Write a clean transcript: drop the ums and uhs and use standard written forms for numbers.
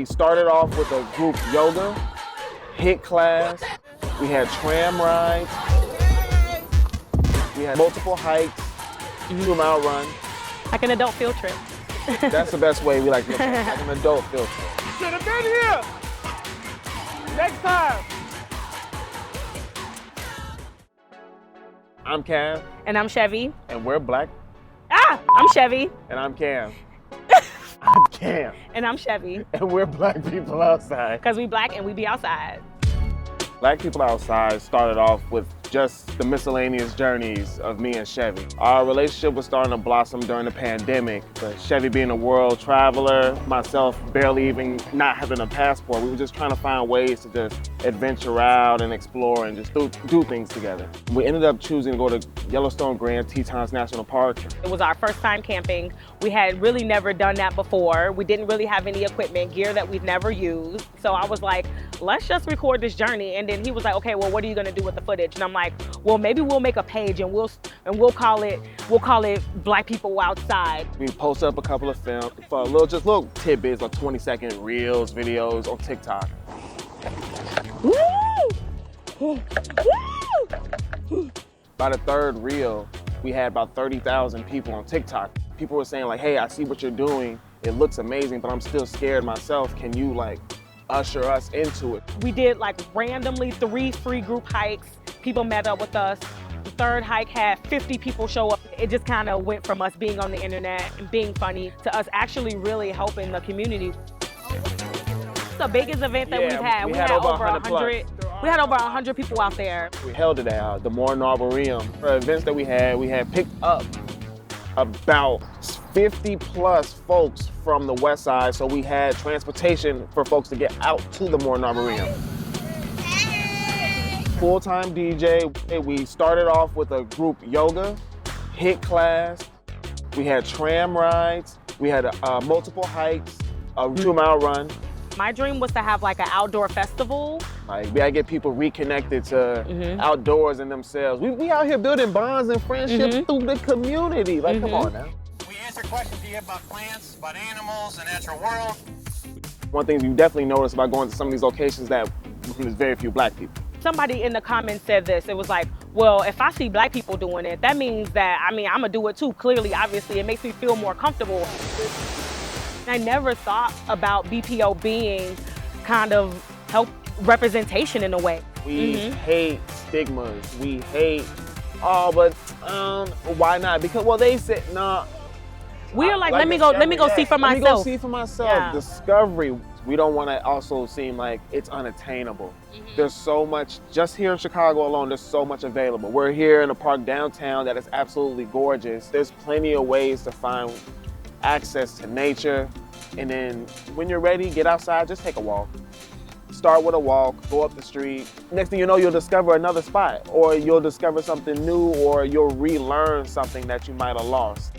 We started off with a group yoga, Hiit class. We had tram rides. We had multiple hikes, 2-mile run. Like an adult field trip. That's the best way we like to look at it, like an adult field trip. Should have been here. Next time. I'm Kam. And I'm Chevy. And we're black. I'm Chevy. And I'm Kam. I'm Kam. And I'm Chevy. And we're black people outside. Because we black and we be outside. Black People Outside started off with just the miscellaneous journeys of me and Chevy. Our relationship was starting to blossom during the pandemic, but Chevy being a world traveler, myself barely even not having a passport, we were just trying to find ways to just adventure out and explore and just do things together. We ended up choosing to go to Yellowstone Grand Tetons National Park. It was our first time camping. We had really never done that before. We didn't really have any equipment, gear that we've never used. So I was like, let's just record this journey. And then he was like, okay, well, what are you gonna do with the footage? And I'm like, well, maybe we'll make a page and we'll call it Black People Outside. We posted up a couple of films for little tidbits, like 20-second reels, videos on TikTok. Woo! Woo! By the third reel, we had about 30,000 people on TikTok. People were saying like, hey, I see what you're doing. It looks amazing, but I'm still scared myself. Can you like usher us into it? We did like randomly 3 free group hikes. People met up with us. The third hike had 50 people show up. It just kind of went from us being on the internet and being funny to us actually really helping the community. It's the biggest event that we've had. We had over 100. We had over 100 people out there. We held it at the Morton Arboretum. For events that we had picked up about 50 plus folks from the west side, so we had transportation for folks to get out to the Morton Arboretum. Full-time DJ. We started off with a group yoga, Hiit class. We had tram rides. We had multiple hikes, a 2-mile run. My dream was to have like an outdoor festival. Like, we gotta get people reconnected to outdoors and themselves. We out here building bonds and friendships through the community. Like, come on now. We answer questions to you about plants, about animals, the natural world. One thing you definitely notice about going to some of these locations that there's very few black people. Somebody in the comments said this. It was like, well, if I see black people doing it, that means that, I'm gonna do it too. Clearly, obviously, it makes me feel more comfortable. I never thought about BPO being kind of health representation in a way. We hate stigmas. We hate, but why not? Because, well, they said, nah. We're like, let me go see for myself. Let me go see for myself. Yeah. Discovery. We don't want to also seem like it's unattainable. There's so much, just here in Chicago alone, there's so much available. We're here in a park downtown that is absolutely gorgeous. There's plenty of ways to find access to nature. And then when you're ready, get outside, just take a walk. Start with a walk, go up the street. Next thing you know, you'll discover another spot, or you'll discover something new, or you'll relearn something that you might have lost.